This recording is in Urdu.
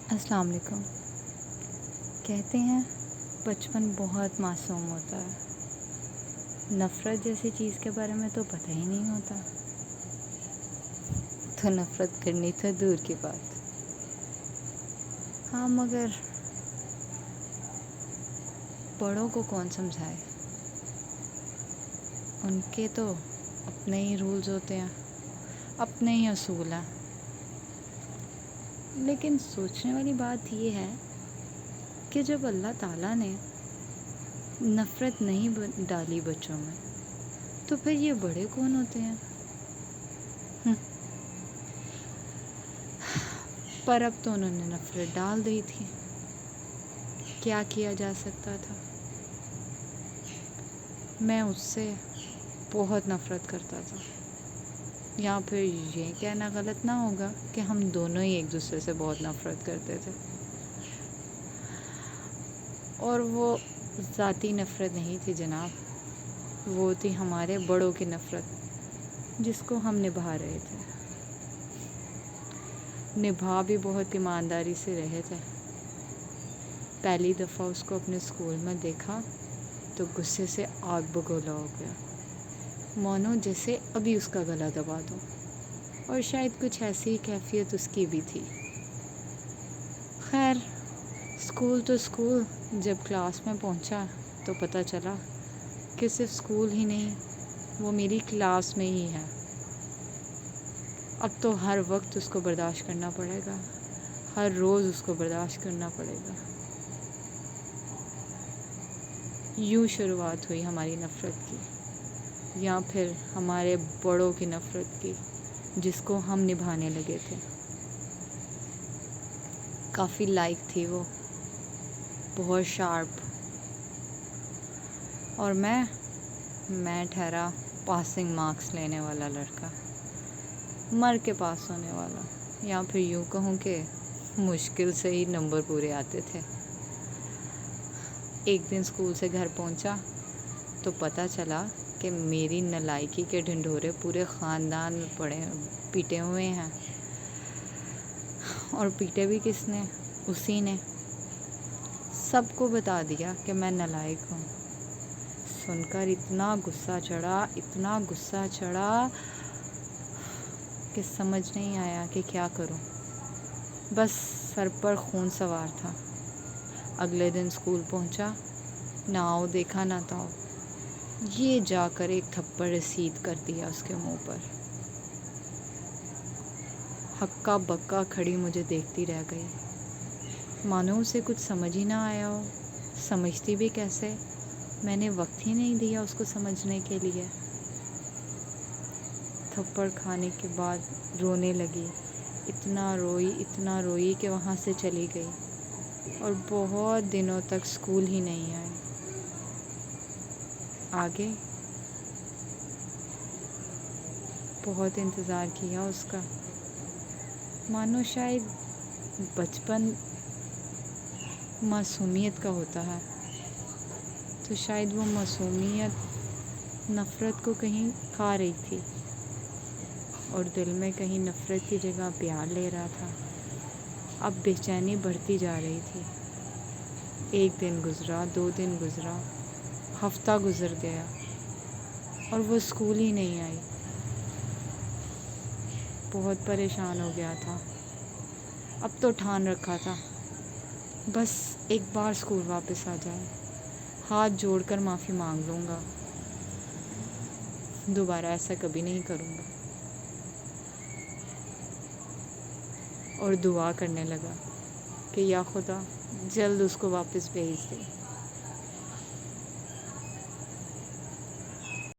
السلام علیکم۔ کہتے ہیں بچپن بہت معصوم ہوتا ہے، نفرت جیسی چیز کے بارے میں تو پتہ ہی نہیں ہوتا، تو نفرت کرنی تو دور کی بات۔ ہاں مگر بڑوں کو کون سمجھائے، ان کے تو اپنے ہی رولز ہوتے ہیں، اپنے ہی اصول ہیں۔ لیکن سوچنے والی بات یہ ہے کہ جب اللہ تعالیٰ نے نفرت نہیں ڈالی بچوں میں، تو پھر یہ بڑے کون ہوتے ہیں؟ پر اب تو انہوں نے نفرت ڈال دی تھی، کیا کیا جا سکتا تھا؟ میں اس سے بہت نفرت کرتا تھا، یا پھر یہ کہنا غلط نہ ہوگا کہ ہم دونوں ہی ایک دوسرے سے بہت نفرت کرتے تھے، اور وہ ذاتی نفرت نہیں تھی جناب، وہ تھی ہمارے بڑوں کی نفرت جس کو ہم نبھا رہے تھے، نبھا بھی بہت ایمانداری سے رہے تھے۔ پہلی دفعہ اس کو اپنے اسکول میں دیکھا تو غصے سے آگ بگولا ہو گیا، مانو جیسے ابھی اس کا گلا دبا دو، اور شاید کچھ ایسی کیفیت اس کی بھی تھی۔ خیر، اسکول تو اسکول، جب کلاس میں پہنچا تو پتہ چلا کہ صرف اسکول ہی نہیں، وہ میری کلاس میں ہی ہے۔ اب تو ہر وقت اس کو برداشت کرنا پڑے گا، ہر روز اس کو برداشت کرنا پڑے گا۔ یوں شروعات ہوئی ہماری نفرت کی، یا پھر ہمارے بڑوں کی نفرت کی، جس کو ہم نبھانے لگے تھے۔ کافی لائق تھی وہ، بہت شارپ، اور میں ٹھہرا پاسنگ مارکس لینے والا لڑکا، مر کے پاس ہونے والا، یا پھر یوں کہوں کہ مشکل سے ہی نمبر پورے آتے تھے۔ ایک دن اسکول سے گھر پہنچا تو پتہ چلا کہ میری نالائکی کے ڈھنڈورے پورے خاندان میں پیٹے ہوئے ہیں، اور پیٹے بھی کس نے؟ اسی نے سب کو بتا دیا کہ میں نالائق ہوں۔ سن کر اتنا غصہ چڑھا کہ سمجھ نہیں آیا کہ کیا کروں، بس سر پر خون سوار تھا۔ اگلے دن اسکول پہنچا، نہ آؤ دیکھا نہ تاؤ، یہ جا کر ایک تھپڑ رسید کر دیا اس کے منہ پر۔ ہکا بکا کھڑی مجھے دیکھتی رہ گئی، مانو اسے کچھ سمجھ ہی نہ آیا ہو۔ سمجھتی بھی کیسے؟ میں نے وقت ہی نہیں دیا اس کو سمجھنے کے لیے۔ تھپڑ کھانے کے بعد رونے لگی، اتنا روئی کہ وہاں سے چلی گئی، اور بہت دنوں تک اسکول ہی نہیں آئی۔ آگے بہت انتظار کیا اس کا، مانو شاید بچپن معصومیت کا ہوتا ہے، تو شاید وہ معصومیت نفرت کو کہیں کھا رہی تھی، اور دل میں کہیں نفرت کی جگہ پیار لے رہا تھا۔ اب بے چینی بڑھتی جا رہی تھی، ایک دن گزرا، 2 دن گزرا، ہفتہ گزر گیا، اور وہ اسکول ہی نہیں آئی۔ بہت پریشان ہو گیا تھا، اب تو ٹھان رکھا تھا بس ایک بار اسکول واپس آ جائے، ہاتھ جوڑ کر معافی مانگ لوں گا، دوبارہ ایسا کبھی نہیں کروں گا، اور دعا کرنے لگا کہ یا خدا جلد اس کو واپس بھیج دے۔